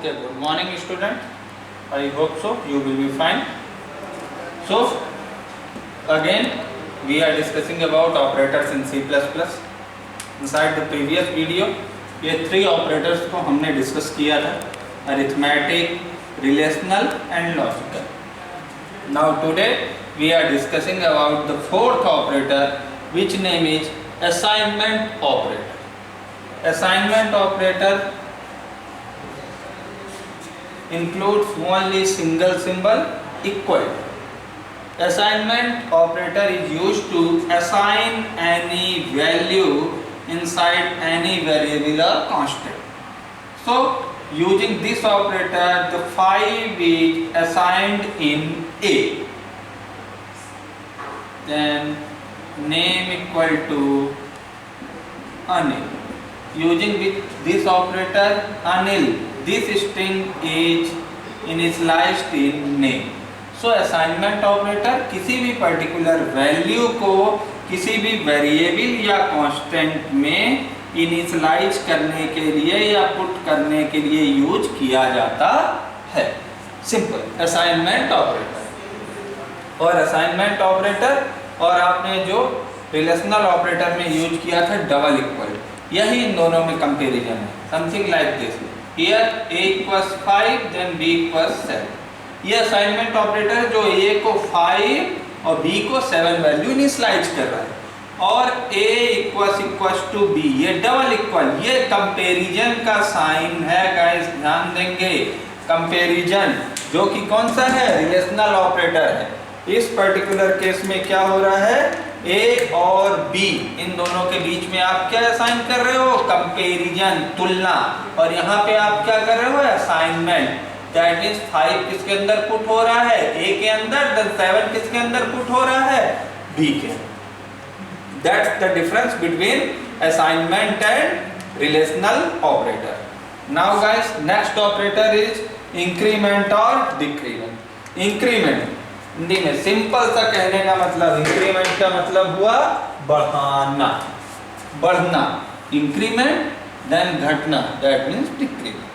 Okay, good morning student. I hope so you will be fine. So again we are discussing about operators in C++. Inside the previous video ये 3 operators को हमने discuss किया था, arithmetic, relational and logical. Now today we are discussing about the 4th operator which name is assignment operator. Assignment operator includes only single symbol equal. Assignment operator is used to assign any value inside any variable or constant. So using this operator the 5 is assigned in A. Then name equal to Anil. Using with this operator Anil, this string is initialized in name. So assignment operator किसी भी particular value को किसी भी variable या constant में initialize करने के लिए या put करने के लिए यूज किया जाता है. Simple assignment operator. और assignment operator और आपने जो relational operator में यूज किया था double equal, यही इन दोनों में कंपैरिजन है. Something like this. Here a equals 5 then b equals 7. ये असाइनमेंट ऑपरेटर जो a को 5 और b को 7 वैल्यू इनिशियलाइज कर रहा है, और a इक्वल्स टू b, ये डबल इक्वल, ये कंपैरिजन का साइन है गाइस. ध्यान देंगे, कंपैरिजन जो कि कौन सा है, रिलेशनल ऑपरेटर है. इस पर्टिकुलर केस में क्या हो रहा है, A और B इन दोनों के बीच में आप क्या असाइन कर रहे हो, कंपैरिजन, तुलना. और यहाँ पे आप क्या कर रहे हो, असाइनमेंट. दैट मींस 5 किसके अंदर पुट हो रहा है, A के अंदर, देन 7 किसके अंदर पुट हो रहा है, B के. That's the difference between assignment and relational operator. Now guys next operator is increment और डिक्रीमेंट. इंक्रीमेंट हिंदी में सिंपल सा कहने का मतलब, इंक्रीमेंट का मतलब हुआ बढ़ाना, बढ़ना. इंक्रीमेंट देन घटना, दैट मींस डिक्रीमेंट.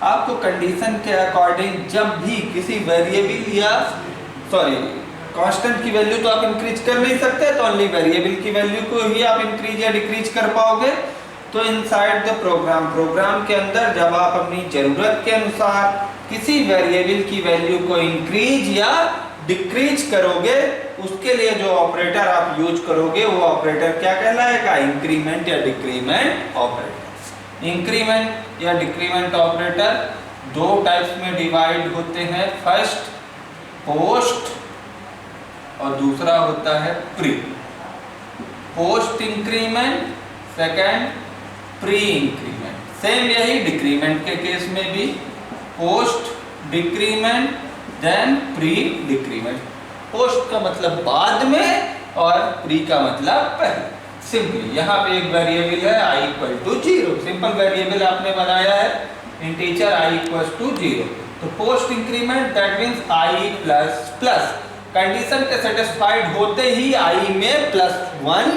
आपको कंडीशन के अकॉर्डिंग जब भी किसी वेरिएबल या कांस्टेंट की वैल्यू तो आप इंक्रीज कर नहीं सकते, तो ओनली वेरिएबल की वैल्यू को ही आप इंक्रीज या डिक्रीज कर पाओगे. तो इनसाइड द प्रोग्राम के अंदर जब आप अपनी जरूरत के अनुसार किसी वेरिएबल की वैल्यू को इंक्रीज या डिक्रीज करोगे, उसके लिए जो ऑपरेटर आप यूज करोगे वो ऑपरेटर क्या कहलाएगा, इंक्रीमेंट या डिक्रीमेंट ऑपरेटर. इंक्रीमेंट या डिक्रीमेंट ऑपरेटर दो टाइप्स में डिवाइड होते हैं. फर्स्ट पोस्ट और दूसरा होता है pre. Post increment, second pre increment. Same यही डिक्रीमेंट के केस में भी, post decrement then pre decrement. Post का मतलब बाद में और प्री का मतलब पहले. सिंपली यहाँ पे एक वेरिएबल है i equal to 0. Simple variable आपने बनाया है इंटीजर i इक्वल टू 0. तो post increment that means i plus plus, condition के सेटिस्फाइड होते ही i में +1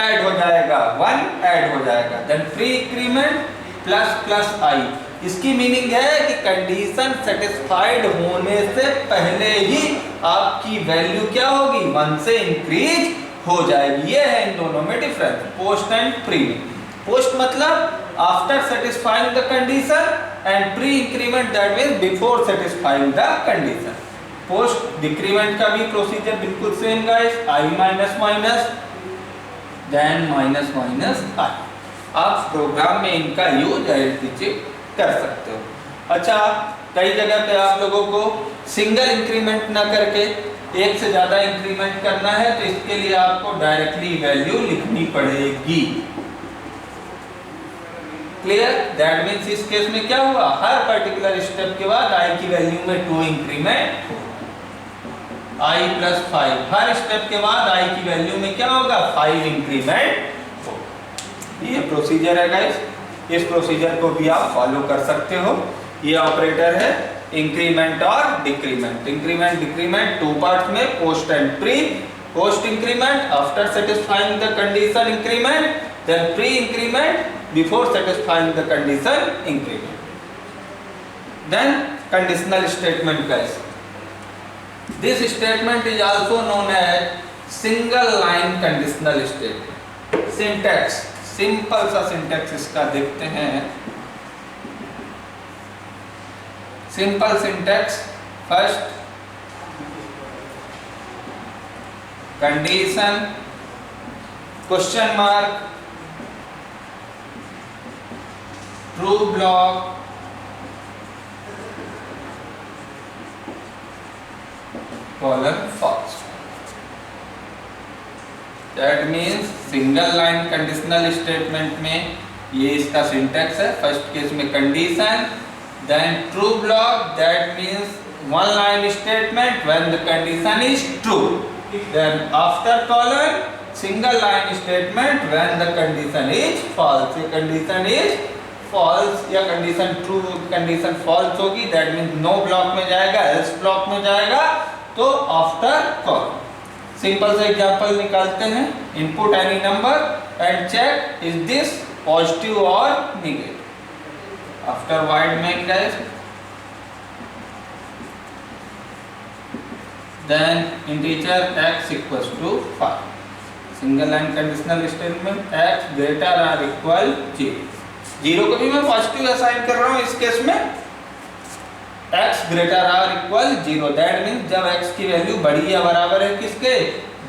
ऐड हो जाएगा, 1 ऐड हो जाएगा. Then pre increment plus plus i. इसकी मीनिंग है कि कंडीशन सेटिस्फाइड होने से पहले ही आपकी वैल्यू क्या होगी, 1 से इंक्रीज हो जाएगी. ये है इन दोनों में difference, post and pre. Post मतलब after satisfying the condition and pre increment that means before satisfying the condition. Post decrement का भी प्रोसीजर बिल्कुल same guys, i minus minus then minus minus i. आप प्रोग्राम में इनका use कीजिए कर सकते हो. अच्छा, कई जगह पे आप लोगों को सिंगल इंक्रीमेंट ना करके एक से ज्यादा इंक्रीमेंट करना है, तो इसके लिए आपको डायरेक्टली वैल्यू लिखनी पड़ेगी. क्लियर? दैट मींस इस केस में क्या हुआ, हर पर्टिकुलर स्टेप के बाद i की वैल्यू में 2 increment, i plus 5. Her step के बाद i की वैल्यू में क्या होगा, 5 इंक्रीमेंट. ये प्रोसीजर है गाइस. इस प्रोसीजर को भी आप फॉलो कर सकते हो. ये ऑपरेटर है इंक्रीमेंट और डिक्रीमेंट. इंक्रीमेंट डिक्रीमेंट 2 पार्ट्स में, post and pre. Post increment after satisfying the condition increment, then pre increment before satisfying the condition increment. Then conditional statement guys. This statement is also known as single line conditional statement. Syntax, simple सा syntax इसका देखते हैं. Simple syntax, first condition, question mark, true block, colon false. That means single line conditional statement में ये इसका syntax है. First case में condition, then true block, that means one line statement when the condition is true. Then after colon single line statement when the condition is false. ये condition is false या condition true, condition false होगी, that means no block में जाएगा, else block में जाएगा, तो after call. Simple से example निकालते हैं. Input any number and check is this positive और negative. After wide make guys, then integer x equals to 5. Single line conditional statement x greater or equal 0. 0 को भी मैं पॉजिटिव असाइन कर रहा हूं इस केस में. x greater or equal 0, that means जब x की वैल्यू बड़ी या बराबर है किसके,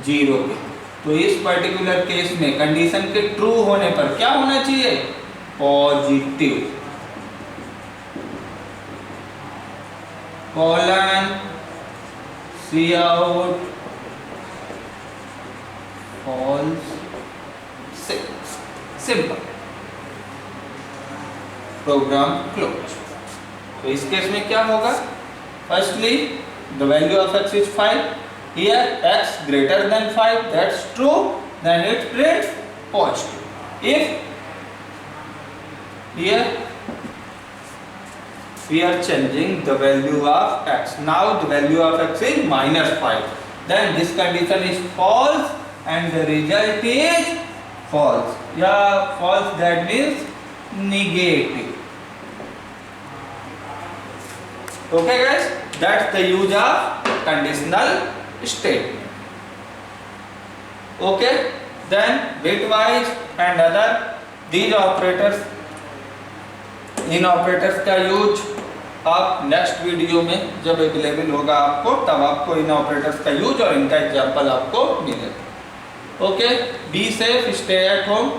0 के. तो इस पर्टिकुलर केस में कंडीशन के ट्रू होने पर क्या होना चाहिए, positive. Colon cout false. Simple, program close. तो इस केस में क्या होगा, firstly the value of x is 5. Here x greater than 5, that's true, then it prints positive. If here we are changing the value of x, now the value of x is -5, then this condition is false and the result is false. Yeah, false, that means negative. Okay guys, that's the use of conditional statement. Okay, then bitwise and other these operators, in operators का use आप next video में जब available होगा आपको, तब आपको इन operators का use और इनका एग्जांपल आपको मिलेगा. Okay, be safe, stay at home.